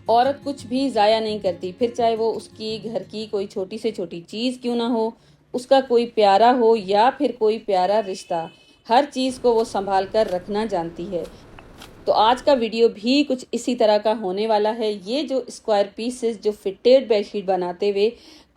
औरत कुछ भी ज़ाया नहीं करती, फिर चाहे वो उसकी घर की कोई छोटी से छोटी चीज़ क्यों ना हो, उसका कोई प्यारा हो या फिर कोई प्यारा रिश्ता, हर चीज़ को वो संभाल कर रखना जानती है। तो आज का वीडियो भी कुछ इसी तरह का होने वाला है। ये जो स्क्वायर पीसेस जो फिटेड बेडशीट बनाते हुए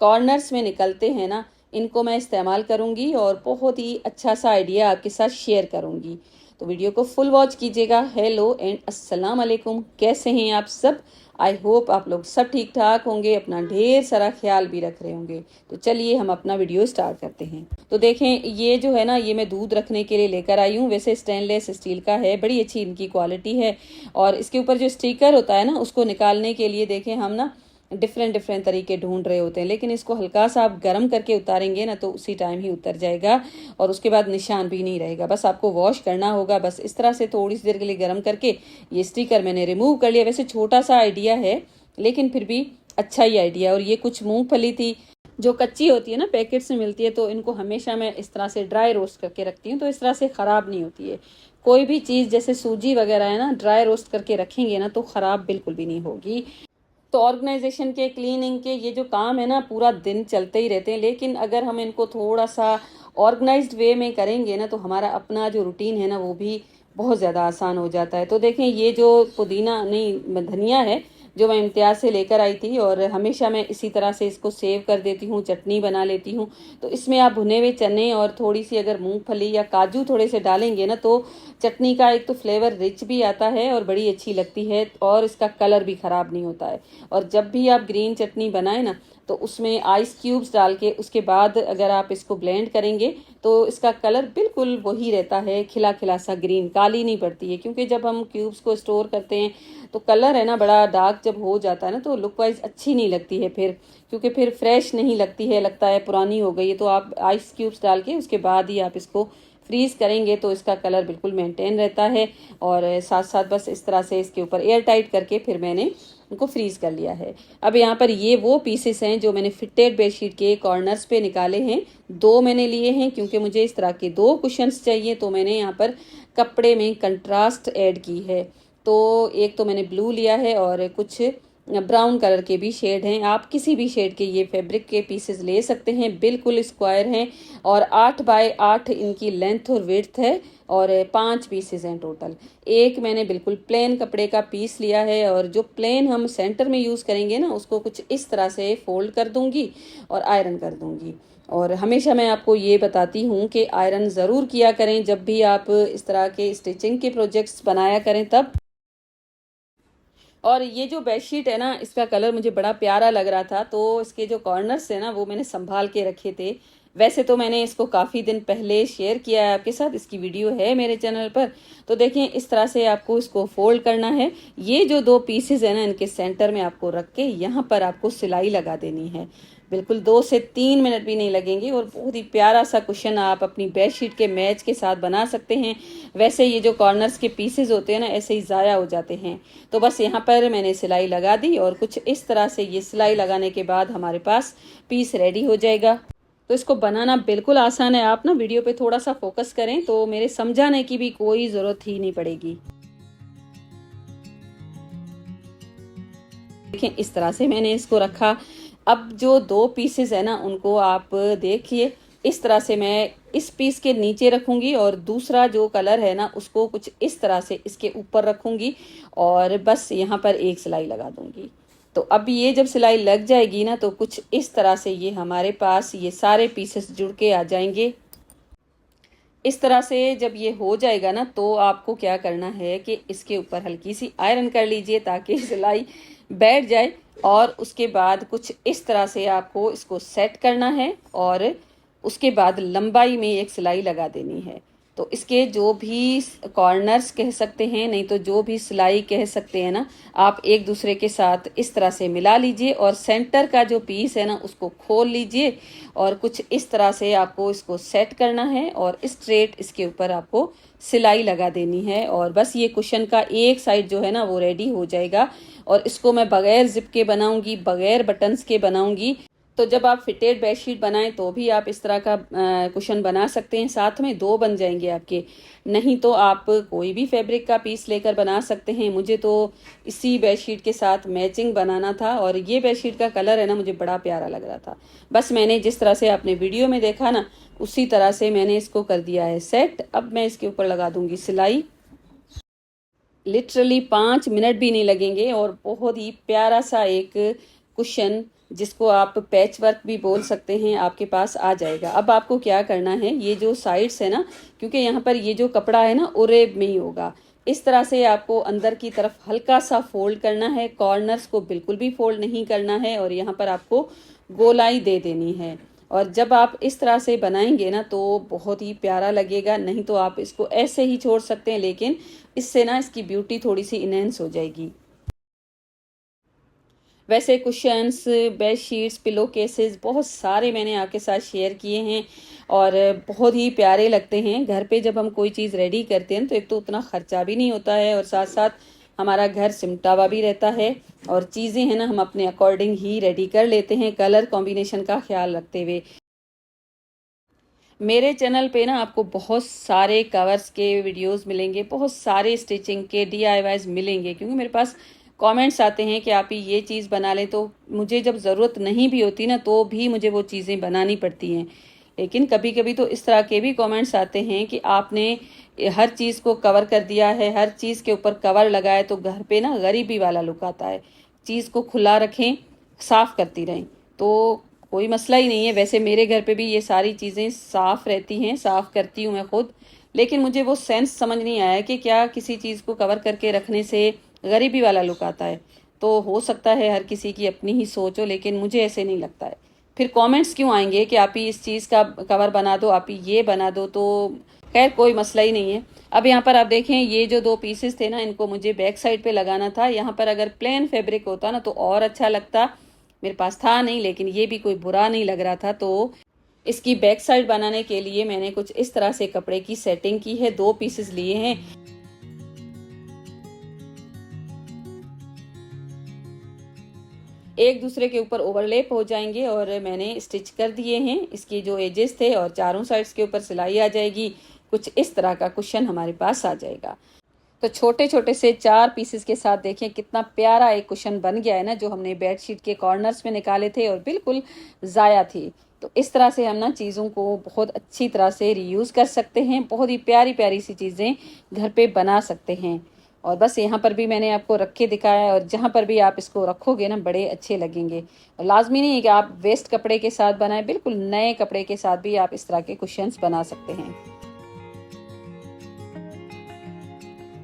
कॉर्नर्स में निकलते हैं ना, इनको मैं इस्तेमाल करूँगी और बहुत ही अच्छा सा आइडिया आपके साथ शेयर करूँगी। तो वीडियो को फुल वॉच कीजिएगा। हेलो एंड अस्सलाम वालेकुम, कैसे हैं आप सब? आई होप आप लोग सब ठीक ठाक होंगे, अपना ढेर सारा ख्याल भी रख रहे होंगे। तो चलिए हम अपना वीडियो स्टार्ट करते हैं। तो देखें, ये जो है ना, ये मैं दूध रखने के लिए लेकर आई हूँ। वैसे स्टेनलेस स्टील का है, बड़ी अच्छी इनकी क्वालिटी है। और इसके ऊपर जो स्टिकर होता है ना, उसको निकालने के लिए देखें हम ना डिफरेंट डिफरेंट तरीके ढूंढ रहे होते हैं, लेकिन इसको हल्का सा आप गर्म करके उतारेंगे ना तो उसी टाइम ही उतर जाएगा और उसके बाद निशान भी नहीं रहेगा। बस आपको वॉश करना होगा। बस इस तरह से थोड़ी सी देर के लिए गर्म करके ये स्टिकर मैंने रिमूव कर लिया। वैसे छोटा सा आइडिया है, लेकिन फिर भी अच्छा ही आइडिया। और ये कुछ मूंगफली थी जो कच्ची होती है ना, पैकेट में मिलती है, तो इनको हमेशा मैं इस तरह से ड्राई रोस्ट करके रखती हूँ, तो इस तरह से ख़राब नहीं होती है। कोई भी चीज़ जैसे सूजी वगैरह है ना, ड्राई रोस्ट करके रखेंगे ना तो ख़राब बिल्कुल भी नहीं होगी। तो ऑर्गेनाइजेशन के, क्लीनिंग के ये जो काम है ना, पूरा दिन चलते ही रहते हैं, लेकिन अगर हम इनको थोड़ा सा ऑर्गेनाइज्ड वे में करेंगे ना तो हमारा अपना जो रूटीन है ना वो भी बहुत ज़्यादा आसान हो जाता है। तो देखें, ये जो पुदीना नहीं धनिया है जो मैं इम्तियाज़ से लेकर आई थी, और हमेशा मैं इसी तरह से इसको सेव कर देती हूँ, चटनी बना लेती हूँ। तो इसमें आप भुने हुए चने और थोड़ी सी अगर मूंगफली या काजू थोड़े से डालेंगे ना तो चटनी का एक तो फ्लेवर रिच भी आता है और बड़ी अच्छी लगती है, और इसका कलर भी ख़राब नहीं होता है। और जब भी आप ग्रीन चटनी बनाएं ना तो उसमें आइस क्यूब्स डाल के उसके बाद अगर आप इसको ब्लेंड करेंगे तो इसका कलर बिल्कुल वही रहता है, खिला खिला सा ग्रीन, काली नहीं पड़ती है। क्योंकि जब हम क्यूब्स को स्टोर करते हैं तो कलर है ना बड़ा डार्क जब हो जाता है ना तो लुक वाइज अच्छी नहीं लगती है फिर, क्योंकि फिर फ्रेश नहीं लगती है, लगता है पुरानी हो गई है। तो आप आइस क्यूब्स डाल के उसके बाद ही आप इसको फ्रीज करेंगे तो इसका कलर बिल्कुल मेंटेन रहता है। और साथ साथ बस इस तरह से इसके ऊपर एयर टाइट करके फिर मैंने उनको फ्रीज कर लिया है। अब यहाँ पर ये वो पीसेस हैं जो मैंने फिटेड बेडशीट के कॉर्नर्स पे निकाले हैं। दो मैंने लिए हैं क्योंकि मुझे इस तरह के दो कुशन्स चाहिए, तो मैंने यहाँ पर कपड़े में कंट्रास्ट ऐड की है। तो एक तो मैंने ब्लू लिया है और कुछ ब्राउन कलर के भी शेड हैं। आप किसी भी शेड के ये फैब्रिक के पीसेस ले सकते हैं, बिल्कुल स्क्वायर हैं और 8 बाय 8 इनकी लेंथ और विड्थ है और 5 पीसेस हैं टोटल। एक मैंने बिल्कुल प्लेन कपड़े का पीस लिया है और जो प्लेन हम सेंटर में यूज़ करेंगे ना उसको कुछ इस तरह से फोल्ड कर दूंगी और आयरन कर दूंगी। और हमेशा मैं आपको ये बताती हूँ कि आयरन ज़रूर किया करें जब भी आप इस तरह के स्टिचिंग के प्रोजेक्ट्स बनाया करें तब। और ये जो बेडशीट है ना, इसका कलर मुझे बड़ा प्यारा लग रहा था, तो इसके जो कॉर्नर्स है ना वो मैंने संभाल के रखे थे। वैसे तो मैंने इसको काफ़ी दिन पहले शेयर किया है आपके साथ, इसकी वीडियो है मेरे चैनल पर। तो देखें, इस तरह से आपको इसको फोल्ड करना है। ये जो दो पीसेज है ना, इनके सेंटर में आपको रख के यहाँ पर आपको सिलाई लगा देनी है। बिल्कुल 2 से 3 मिनट भी नहीं लगेंगे और बहुत ही प्यारा सा कुशन आप अपनी बेडशीट के मैच के साथ बना सकते हैं। वैसे ये जो कॉर्नर्स के पीसेज होते हैं ना, ऐसे ही ज़ाया हो जाते हैं। तो बस यहाँ पर मैंने सिलाई लगा दी और कुछ इस तरह से ये सिलाई लगाने के बाद हमारे पास पीस रेडी हो जाएगा। तो इसको बनाना बिल्कुल आसान है। आप ना वीडियो पे थोड़ा सा फोकस करें तो मेरे समझाने की भी कोई ज़रूरत ही नहीं पड़ेगी। देखें, इस तरह से मैंने इसको रखा। अब जो दो पीसेस है ना उनको आप देखिए, इस तरह से मैं इस पीस के नीचे रखूंगी और दूसरा जो कलर है ना उसको कुछ इस तरह से इसके ऊपर रखूंगी और बस यहाँ पर एक सिलाई लगा दूंगी। तो अब ये जब सिलाई लग जाएगी ना तो कुछ इस तरह से ये हमारे पास ये सारे पीसेस जुड़ के आ जाएंगे। इस तरह से जब ये हो जाएगा ना तो आपको क्या करना है कि इसके ऊपर हल्की सी आयरन कर लीजिए ताकि सिलाई बैठ जाए। और उसके बाद कुछ इस तरह से आपको इसको सेट करना है और उसके बाद लंबाई में एक सिलाई लगा देनी है। तो इसके जो भी कॉर्नर्स कह सकते हैं, नहीं तो जो भी सिलाई कह सकते हैं ना, आप एक दूसरे के साथ इस तरह से मिला लीजिए और सेंटर का जो पीस है ना उसको खोल लीजिए और कुछ इस तरह से आपको इसको सेट करना है और स्ट्रेट इसके ऊपर आपको सिलाई लगा देनी है। और बस ये कुशन का एक साइड जो है ना वो रेडी हो जाएगा। और इसको मैं बगैर जिप के बनाऊंगी, बगैर बटन्स के बनाऊंगी। तो जब आप फिटेड बेडशीट बनाएं तो भी आप इस तरह का कुशन बना सकते हैं, साथ में 2 बन जाएंगे आपके। नहीं तो आप कोई भी फैब्रिक का पीस लेकर बना सकते हैं। मुझे तो इसी बेडशीट के साथ मैचिंग बनाना था और ये बेडशीट का कलर है ना, मुझे बड़ा प्यारा लग रहा था। बस मैंने जिस तरह से आपने वीडियो में देखा ना, उसी तरह से मैंने इसको कर दिया है सेट। अब मैं इसके ऊपर लगा दूंगी सिलाई। लिटरली 5 मिनट भी नहीं लगेंगे और बहुत ही प्यारा सा एक कुशन, जिसको आप पैच वर्क भी बोल सकते हैं, आपके पास आ जाएगा। अब आपको क्या करना है, ये जो साइड्स है ना, क्योंकि यहाँ पर ये जो कपड़ा है ना उरेब में ही होगा, इस तरह से आपको अंदर की तरफ हल्का सा फोल्ड करना है। कॉर्नर्स को बिल्कुल भी फोल्ड नहीं करना है और यहाँ पर आपको गोलाई दे देनी है। और जब आप इस तरह से बनाएंगे ना तो बहुत ही प्यारा लगेगा। नहीं तो आप इसको ऐसे ही छोड़ सकते हैं, लेकिन इससे ना इसकी ब्यूटी थोड़ी सी इनहेंस हो जाएगी। वैसे कुशन्स, बेडशीट्स, पिलो केसेस बहुत सारे मैंने आपके साथ शेयर किए हैं और बहुत ही प्यारे लगते हैं। घर पे जब हम कोई चीज़ रेडी करते हैं तो एक तो उतना खर्चा भी नहीं होता है और साथ साथ हमारा घर सिमटा हुआ भी रहता है और चीज़ें हैं ना हम अपने अकॉर्डिंग ही रेडी कर लेते हैं, कलर कॉम्बिनेशन का ख्याल रखते हुए। मेरे चैनल पे ना आपको बहुत सारे कवर्स के वीडियोस मिलेंगे, बहुत सारे स्टिचिंग के DIYs मिलेंगे, क्योंकि मेरे पास कमेंट्स आते हैं कि आप ये चीज़ बना लें। तो मुझे जब ज़रूरत नहीं भी होती ना तो भी मुझे वो चीज़ें बनानी पड़ती हैं। लेकिन कभी कभी तो इस तरह के भी कमेंट्स आते हैं कि आपने हर चीज़ को कवर कर दिया है, हर चीज़ के ऊपर कवर लगाए तो घर पे ना गरीबी वाला लुक आता है। चीज़ को खुला रखें, साफ़ करती रहें तो कोई मसला ही नहीं है। वैसे मेरे घर पे भी ये सारी चीज़ें साफ़ रहती हैं, साफ़ करती हूँ मैं खुद। लेकिन मुझे वो सेंस समझ नहीं आया कि क्या किसी चीज़ को कवर करके रखने से गरीबी वाला लुक आता है। तो हो सकता है हर किसी की अपनी ही सोच हो, लेकिन मुझे ऐसे नहीं लगता है। फिर कमेंट्स क्यों आएंगे कि आप ही इस चीज़ का कवर बना दो, आप ही ये बना दो, तो खैर कोई मसला ही नहीं है। अब यहाँ पर आप देखें, ये जो 2 पीसेस थे ना, इनको मुझे बैक साइड पे लगाना था। यहाँ पर अगर प्लेन फैब्रिक होता ना तो और अच्छा लगता, मेरे पास था नहीं, लेकिन ये भी कोई बुरा नहीं लग रहा था। तो इसकी बैक साइड बनाने के लिए मैंने कुछ इस तरह से कपड़े की सेटिंग की है। 2 पीसेस लिए हैं, एक दूसरे के ऊपर ओवरलेप हो जाएंगे और मैंने स्टिच कर दिए हैं। इसकी जो एजेस थे और चारों साइड्स के ऊपर सिलाई आ जाएगी। कुछ इस तरह का कुशन हमारे पास आ जाएगा। तो छोटे छोटे से 4 पीसेस के साथ देखें कितना प्यारा एक कुशन बन गया है ना, जो हमने बेडशीट के कॉर्नर्स में निकाले थे और बिल्कुल ज़ाया थी। तो इस तरह से हम ना चीज़ों को बहुत अच्छी तरह से रीयूज़ कर सकते हैं, बहुत ही प्यारी प्यारी सी चीज़ें घर पे बना सकते हैं। और बस यहाँ पर भी मैंने आपको रख के दिखाया है और जहाँ पर भी आप इसको रखोगे ना बड़े अच्छे लगेंगे। और लाजमी नहीं है कि आप वेस्ट कपड़े के साथ बनाएं, बिल्कुल नए कपड़े के साथ भी आप इस तरह के कुशन्स बना सकते हैं।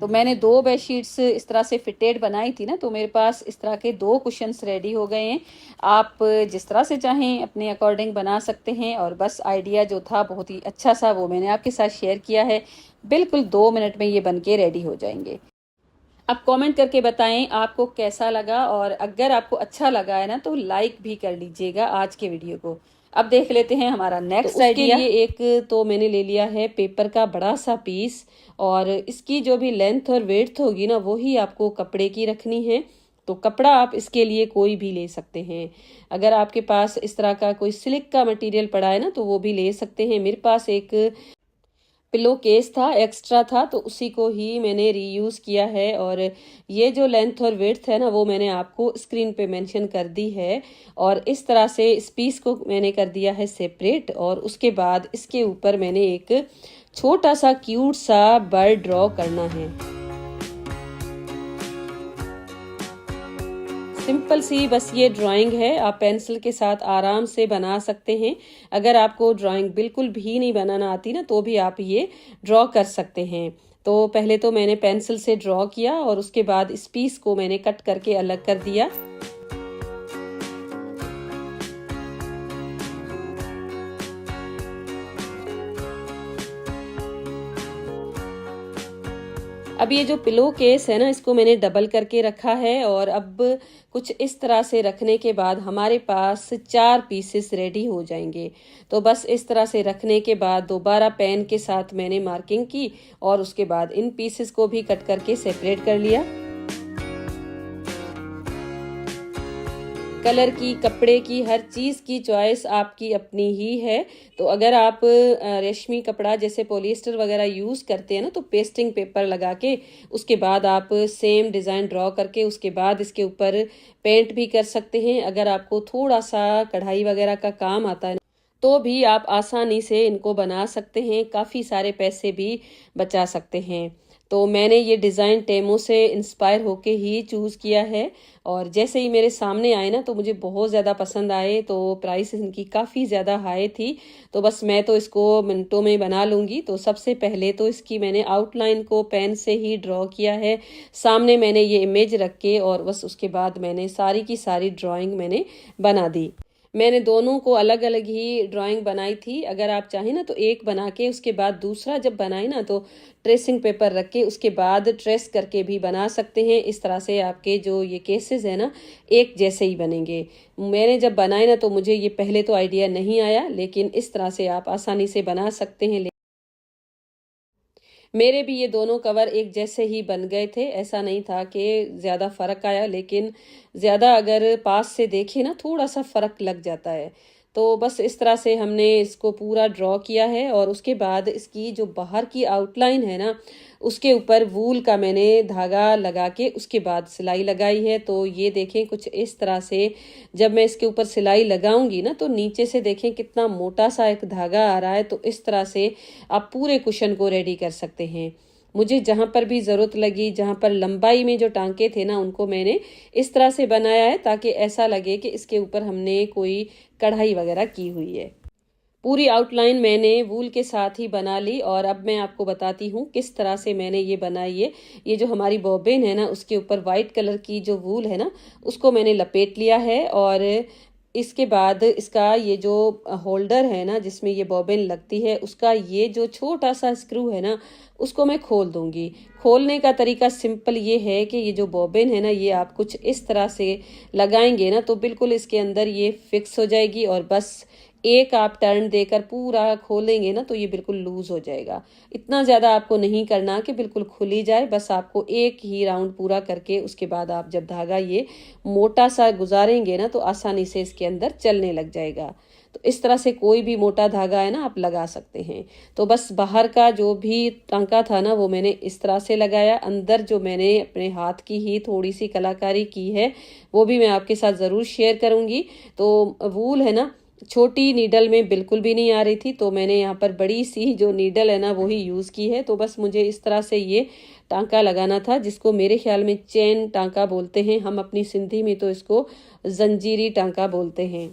तो मैंने 2 बेडशीट्स इस तरह से फिटेड बनाई थी ना, तो मेरे पास इस तरह के 2 कुशन्स रेडी हो गए हैं। आप जिस तरह से चाहें अपने अकॉर्डिंग बना सकते हैं। और बस आइडिया जो था बहुत ही अच्छा सा, वो मैंने आपके साथ शेयर किया है। बिल्कुल 2 मिनट में ये बन के रेडी हो जाएंगे। अब कमेंट करके बताएं आपको कैसा लगा, और अगर आपको अच्छा लगा है ना तो लाइक भी कर लीजिएगा आज के वीडियो को। अब देख लेते हैं हमारा नेक्स्ट आइडिया। एक तो मैंने ले लिया है पेपर का बड़ा सा पीस, और इसकी जो भी लेंथ और वेड्थ होगी ना वही आपको कपड़े की रखनी है। तो कपड़ा आप इसके लिए कोई भी ले सकते हैं। अगर आपके पास इस तरह का कोई सिल्क का मटेरियल पड़ा है ना तो वो भी ले सकते हैं। मेरे पास एक पिलो केस था, एक्स्ट्रा था, तो उसी को ही मैंने रीयूज़ किया है। और ये जो लेंथ और विड्थ है ना वो मैंने आपको स्क्रीन पे मेंशन कर दी है। और इस तरह से इस पीस को मैंने कर दिया है सेपरेट, और उसके बाद इसके ऊपर मैंने एक छोटा सा क्यूट सा बर्ड ड्रॉ करना है। सिंपल सी बस ये ड्राइंग है, आप पेंसिल के साथ आराम से बना सकते हैं। अगर आपको ड्राइंग बिल्कुल भी नहीं बनाना आती ना तो भी आप ये ड्रॉ कर सकते हैं। तो पहले तो मैंने पेंसिल से ड्रॉ किया और उसके बाद इस पीस को मैंने कट करके अलग कर दिया। अब ये जो पिलो केस है ना इसको मैंने डबल करके रखा है, और अब कुछ इस तरह से रखने के बाद हमारे पास 4 पीसेस रेडी हो जाएंगे। तो बस इस तरह से रखने के बाद दोबारा पेन के साथ मैंने मार्किंग की और उसके बाद इन पीसेस को भी कट करके सेपरेट कर लिया। कलर की, कपड़े की, हर चीज़ की चॉइस आपकी अपनी ही है। तो अगर आप रेशमी कपड़ा जैसे पॉलिएस्टर वगैरह यूज़ करते हैं ना, तो पेस्टिंग पेपर लगा के उसके बाद आप सेम डिज़ाइन ड्रॉ करके उसके बाद इसके ऊपर पेंट भी कर सकते हैं। अगर आपको थोड़ा सा कढ़ाई वगैरह का काम आता है तो भी आप आसानी से इनको बना सकते हैं, काफ़ी सारे पैसे भी बचा सकते हैं। तो मैंने ये डिज़ाइन टेमो से इंस्पायर होके ही चूज़ किया है और जैसे ही मेरे सामने आए ना तो मुझे बहुत ज़्यादा पसंद आए। तो प्राइस इनकी काफ़ी ज़्यादा हाई थी, तो बस मैं तो इसको मिनटों में बना लूँगी। तो सबसे पहले तो इसकी मैंने आउटलाइन को पेन से ही ड्रॉ किया है, सामने मैंने ये इमेज रख के और बस उसके बाद मैंने सारी की सारी ड्राइंग मैंने बना दी। मैंने दोनों को अलग अलग ही ड्राइंग बनाई थी। अगर आप चाहें ना तो एक बना के उसके बाद दूसरा जब बनाए ना तो ट्रेसिंग पेपर रख के उसके बाद ट्रेस करके भी बना सकते हैं। इस तरह से आपके जो ये केसेस है ना एक जैसे ही बनेंगे। मैंने जब बनाए ना तो मुझे ये पहले तो आइडिया नहीं आया, लेकिन इस तरह से आप आसानी से बना सकते हैं। मेरे भी ये दोनों कवर एक जैसे ही बन गए थे, ऐसा नहीं था कि ज़्यादा फ़र्क आया, लेकिन ज़्यादा अगर पास से देखें ना थोड़ा सा फ़र्क लग जाता है। तो बस इस तरह से हमने इसको पूरा ड्रॉ किया है और उसके बाद इसकी जो बाहर की आउटलाइन है ना उसके ऊपर वूल का मैंने धागा लगा के उसके बाद सिलाई लगाई है। तो ये देखें कुछ इस तरह से जब मैं इसके ऊपर सिलाई लगाऊंगी ना तो नीचे से देखें कितना मोटा सा एक धागा आ रहा है। तो इस तरह से आप पूरे कुशन को रेडी कर सकते हैं। मुझे जहाँ पर भी ज़रूरत लगी, जहाँ पर लंबाई में जो टांके थे ना उनको मैंने इस तरह से बनाया है ताकि ऐसा लगे कि इसके ऊपर हमने कोई कढ़ाई वगैरह की हुई है। पूरी आउटलाइन मैंने वूल के साथ ही बना ली और अब मैं आपको बताती हूँ किस तरह से मैंने ये बनाई है। ये जो हमारी बॉबिन है ना उसके ऊपर वाइट कलर की जो वूल है ना उसको मैंने लपेट लिया है और इसके बाद इसका ये जो होल्डर है ना जिसमें ये बॉबिन लगती है उसका ये जो छोटा सा स्क्रू है ना उसको मैं खोल दूंगी। खोलने का तरीका सिंपल ये है कि ये जो बॉबिन है ना ये आप कुछ इस तरह से लगाएंगे ना तो बिल्कुल इसके अंदर ये फिक्स हो जाएगी और बस एक आप टर्न देकर पूरा खोलेंगे ना तो ये बिल्कुल लूज हो जाएगा। इतना ज़्यादा आपको नहीं करना कि बिल्कुल खुली जाए, बस आपको एक ही राउंड पूरा करके उसके बाद आप जब धागा ये मोटा सा गुजारेंगे ना तो आसानी से इसके अंदर चलने लग जाएगा। तो इस तरह से कोई भी मोटा धागा है ना आप लगा सकते हैं। तो बस बाहर का जो भी टांका था ना वो मैंने इस तरह से लगाया। अंदर जो मैंने अपने हाथ की ही थोड़ी सी कलाकारी की है वो भी मैं आपके साथ ज़रूर शेयर करूँगी। तो वूल है ना छोटी नीडल में बिल्कुल भी नहीं आ रही थी, तो मैंने यहाँ पर बड़ी सी जो नीडल है ना वो ही यूज़ की है। तो बस मुझे इस तरह से ये टांका लगाना था जिसको मेरे ख्याल में चैन टांका बोलते हैं, हम अपनी सिंधी में तो इसको जंजीरी टांका बोलते हैं।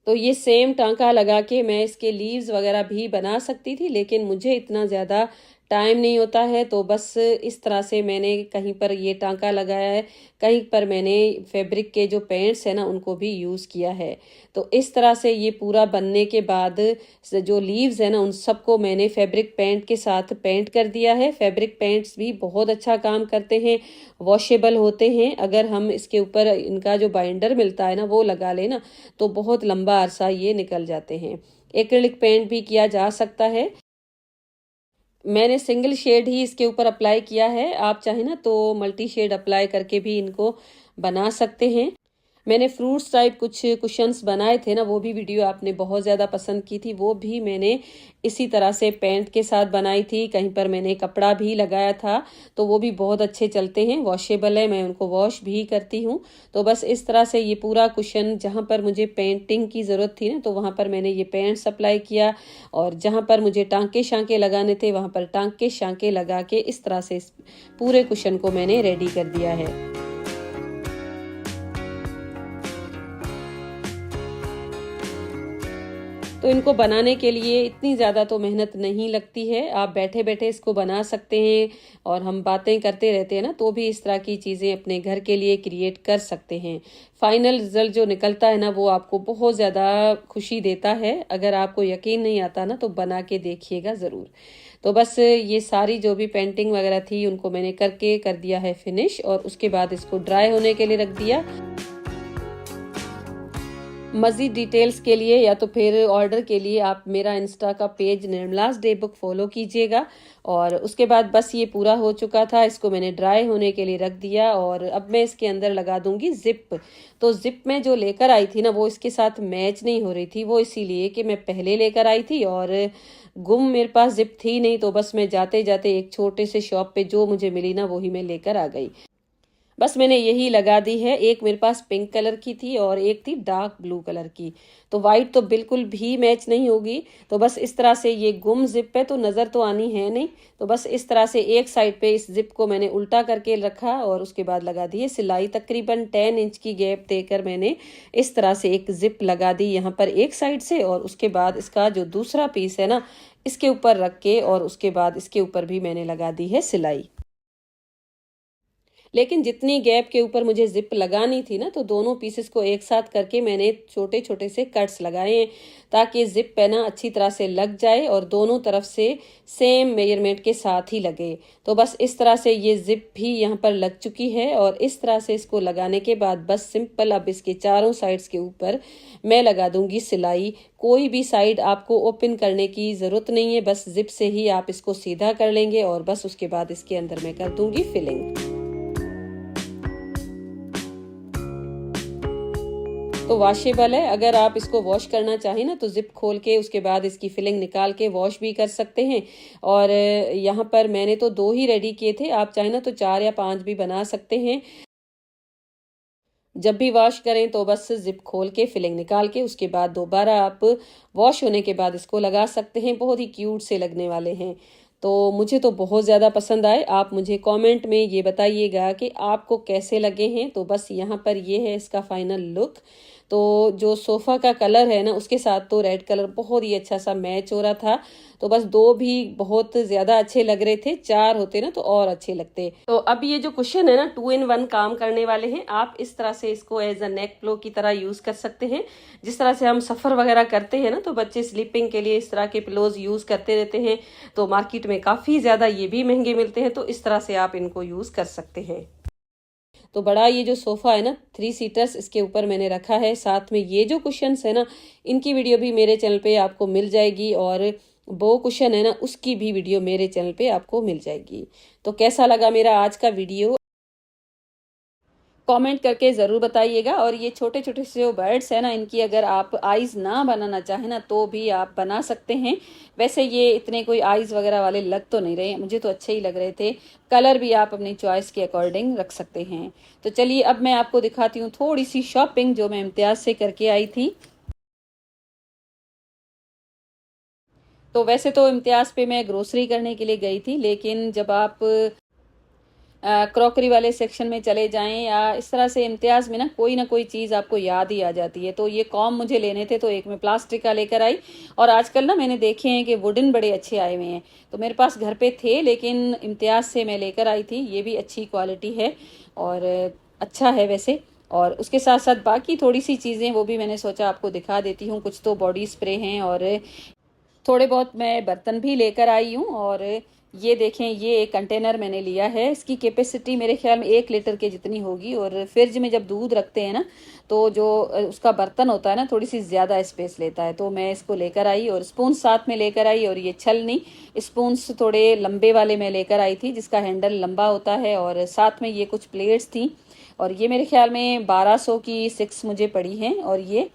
तो ये सेम टांका लगा के मैं इसके लीव्स वगैरह भी बना सकती थी, लेकिन मुझे इतना ज़्यादा टाइम नहीं होता है। तो बस इस तरह से मैंने कहीं पर ये टांका लगाया है, कहीं पर मैंने फैब्रिक के जो पेंट्स है ना उनको भी यूज़ किया है। तो इस तरह से ये पूरा बनने के बाद जो लीव्स है ना उन सबको मैंने फैब्रिक पेंट के साथ पेंट कर दिया है। फैब्रिक पेंट्स भी बहुत अच्छा काम करते हैं, वॉशेबल होते हैं। अगर हम इसके ऊपर इनका जो बाइंडर मिलता है ना वो लगा लेना तो बहुत लंबा अरसा ये निकल जाते हैं। एक्रिलिक पेंट भी किया जा सकता है। मैंने सिंगल शेड ही इसके ऊपर अप्लाई किया है, आप चाहे ना तो मल्टी शेड अप्लाई करके भी इनको बना सकते हैं। मैंने फ्रूट्स टाइप कुछ कुशन्स बनाए थे ना वो भी वीडियो आपने बहुत ज़्यादा पसंद की थी, वो भी मैंने इसी तरह से पेंट के साथ बनाई थी। कहीं पर मैंने कपड़ा भी लगाया था तो वो भी बहुत अच्छे चलते हैं, वॉशेबल है, मैं उनको वॉश भी करती हूँ। तो बस इस तरह से ये पूरा कुशन जहाँ पर मुझे पेंटिंग की ज़रूरत थी ना तो वहाँ पर मैंने ये पेंट्स अप्लाई किया और जहाँ पर मुझे टांके शांके लगाने थे वहाँ पर टांके शांके लगा के इस तरह से इस पूरे कुशन को मैंने रेडी कर दिया है। तो इनको बनाने के लिए इतनी ज़्यादा तो मेहनत नहीं लगती है, आप बैठे बैठे इसको बना सकते हैं और हम बातें करते रहते हैं ना तो भी इस तरह की चीज़ें अपने घर के लिए क्रिएट कर सकते हैं। फाइनल रिजल्ट जो निकलता है ना वो आपको बहुत ज़्यादा खुशी देता है। अगर आपको यकीन नहीं आता ना तो बना के देखिएगा ज़रूर। तो बस ये सारी जो भी पेंटिंग वगैरह थी उनको मैंने करके कर दिया है फिनिश और उसके बाद इसको ड्राई होने के लिए रख दिया। मज़ीद डिटेल्स के लिए या तो फिर ऑर्डर के लिए आप मेरा इंस्टा का page Nirmala's day book follow कीजिएगा। और उसके बाद बस ये पूरा हो चुका था, इसको मैंने ड्राई होने के लिए रख दिया और अब मैं इसके अंदर लगा दूंगी जिप। तो जिप में जो लेकर आई थी ना वो इसके साथ मैच नहीं हो रही थी, वो इसीलिए कि मैं पहले लेकर आई थी और गुम मेरे पास जिप थी नहीं, तो बस मैं जाते जाते एक छोटे से शॉप पे जो मुझे मिली ना वही मैं लेकर आ गई। बस मैंने यही लगा दी है। एक मेरे पास पिंक कलर की थी और एक थी डार्क ब्लू कलर की, तो वाइट तो बिल्कुल भी मैच नहीं होगी। तो बस इस तरह से ये गुम जिप है तो नज़र तो आनी है नहीं, तो बस इस तरह से एक साइड पे इस जिप को मैंने उल्टा करके रखा और उसके बाद लगा दी है सिलाई। तकरीबन 10 इंच की गैप देकर मैंने इस तरह से एक जिप लगा दी यहाँ पर एक साइड से, और उसके बाद इसका जो दूसरा पीस है ना इसके ऊपर रख के और उसके बाद इसके ऊपर भी मैंने लगा दी है सिलाई। लेकिन जितनी गैप के ऊपर मुझे जिप लगानी थी ना तो दोनों पीसेस को एक साथ करके मैंने छोटे छोटे से कट्स लगाए हैं ताकि जिप पे ना अच्छी तरह से लग जाए और दोनों तरफ से सेम मेजरमेंट के साथ ही लगे। तो बस इस तरह से ये जिप भी यहाँ पर लग चुकी है और इस तरह से इसको लगाने के बाद बस सिंपल अब इसके चारों साइड्स के ऊपर मैं लगा दूंगी सिलाई। कोई भी साइड आपको ओपन करने की ज़रूरत नहीं है, बस जिप से ही आप इसको सीधा कर लेंगे और बस उसके बाद इसके अंदर मैं कर दूंगी फिलिंग। तो वॉशेबल है, अगर आप इसको वॉश करना चाहें ना तो जिप खोल के उसके बाद इसकी फिलिंग निकाल के वॉश भी कर सकते हैं। और यहाँ पर मैंने तो 2 ही रेडी किए थे, आप चाहें ना तो 4 या 5 भी बना सकते हैं। जब भी वॉश करें तो बस जिप खोल के फिलिंग निकाल के उसके बाद दोबारा आप वॉश होने के बाद इसको लगा सकते हैं। बहुत ही क्यूट से लगने वाले हैं, तो मुझे तो बहुत ज़्यादा पसंद आए। आप मुझे कमेंट में ये बताइएगा कि आपको कैसे लगे हैं। तो बस यहाँ पर ये है इसका फाइनल लुक। तो जो सोफ़ा का कलर है ना उसके साथ तो रेड कलर बहुत ही अच्छा सा मैच हो रहा था। तो बस 2 भी बहुत ज़्यादा अच्छे लग रहे थे, 4 होते ना तो और अच्छे लगते। तो अब ये जो कुशन है ना 2 in 1 काम करने वाले हैं। आप इस तरह से इसको एज अ नेक पिलो की तरह यूज़ कर सकते हैं। जिस तरह से हम सफ़र वगैरह करते हैं ना तो बच्चे स्लीपिंग के लिए इस तरह के पिलोज यूज़ करते रहते हैं, तो मार्केट में काफ़ी ज़्यादा ये भी महंगे मिलते हैं, तो इस तरह से आप इनको यूज़ कर सकते हैं। तो बड़ा ये जो सोफ़ा है ना 3 सीटर्स इसके ऊपर मैंने रखा है। साथ में ये जो कुशन्स है ना इनकी वीडियो भी मेरे चैनल पे आपको मिल जाएगी और वो कुशन है ना उसकी भी वीडियो मेरे चैनल पे आपको मिल जाएगी। तो कैसा लगा मेरा आज का वीडियो कमेंट करके ज़रूर बताइएगा। और ये छोटे छोटे से जो बर्ड्स है ना इनकी अगर आप आइज़ ना बनाना चाहें ना तो भी आप बना सकते हैं। वैसे ये इतने कोई आइज़ वगैरह वाले लग तो नहीं रहे, मुझे तो अच्छे ही लग रहे थे। कलर भी आप अपनी चॉइस के अकॉर्डिंग रख सकते हैं। तो चलिए अब मैं आपको दिखाती हूँ थोड़ी सी शॉपिंग जो मैं इम्तियाज़ से करके आई थी। तो वैसे तो इम्तियाज़ पे मैं ग्रोसरी करने के लिए गई थी, लेकिन जब आप क्रॉकरी वाले सेक्शन में चले जाएं या इस तरह से इम्तियाज़ में ना कोई चीज़ आपको याद ही आ जाती है। तो ये कॉम मुझे लेने थे तो एक मैं प्लास्टिक का लेकर आई। और आजकल ना मैंने देखे हैं कि वुडन बड़े अच्छे आए हुए हैं, तो मेरे पास घर पे थे लेकिन इम्तियाज़ से मैं लेकर आई थी। ये भी अच्छी क्वालिटी है और अच्छा है वैसे। और उसके साथ साथ बाकी थोड़ी सी चीज़ें वो भी मैंने सोचा आपको दिखा देती हूँ। कुछ तो बॉडी स्प्रे हैं और थोड़े बहुत मैं बर्तन भी लेकर आई हूँ। और ये देखें ये एक कंटेनर मैंने लिया है, इसकी कैपेसिटी मेरे ख्याल में 1 लीटर के जितनी होगी। और फ्रिज में जब दूध रखते हैं ना तो जो उसका बर्तन होता है ना थोड़ी सी ज़्यादा स्पेस लेता है, तो मैं इसको लेकर आई। और स्पून साथ में लेकर आई, और ये छलनी स्पून्स थोड़े लंबे वाले मैं लेकर आई थी जिसका हैंडल लंबा होता है। और साथ में ये कुछ प्लेट्स थी और ये मेरे ख्याल में 1200 की 6 मुझे पड़ी हैं। और ये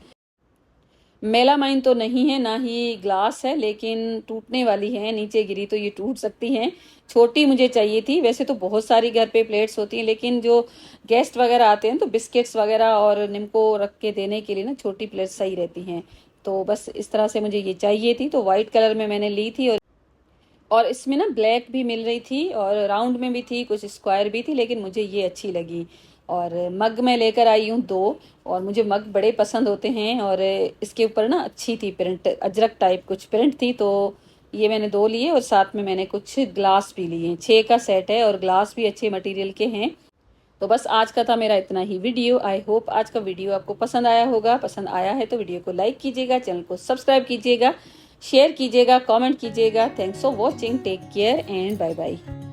मेलामाइन तो नहीं है ना ही ग्लास है, लेकिन टूटने वाली है, नीचे गिरी तो ये टूट सकती हैं। छोटी मुझे चाहिए थी। वैसे तो बहुत सारी घर पे प्लेट्स होती हैं, लेकिन जो गेस्ट वगैरह आते हैं तो बिस्किट्स वगैरह और निम्को रख के देने के लिए ना छोटी प्लेट्स सही रहती हैं। तो बस इस तरह से मुझे ये चाहिए थी, तो वाइट कलर में मैंने ली थी। और इसमें ना ब्लैक भी मिल रही थी और राउंड में भी थी, कुछ स्क्वायर भी थी, लेकिन मुझे ये अच्छी लगी। और मग मैं लेकर आई हूँ 2, और मुझे मग बड़े पसंद होते हैं। और इसके ऊपर ना अच्छी थी प्रिंट, अजरक टाइप कुछ प्रिंट थी, तो ये मैंने 2 लिए। और साथ में मैंने कुछ ग्लास भी लिए, 6 का सेट है और ग्लास भी अच्छे मटेरियल के हैं। तो बस आज का था मेरा इतना ही वीडियो। आई होप आज का वीडियो आपको पसंद आया होगा। पसंद आया है तो वीडियो को लाइक कीजिएगा, चैनल को सब्सक्राइब कीजिएगा, शेयर कीजिएगा, कमेंट कीजिएगा। Thanks for watching, take care and bye bye.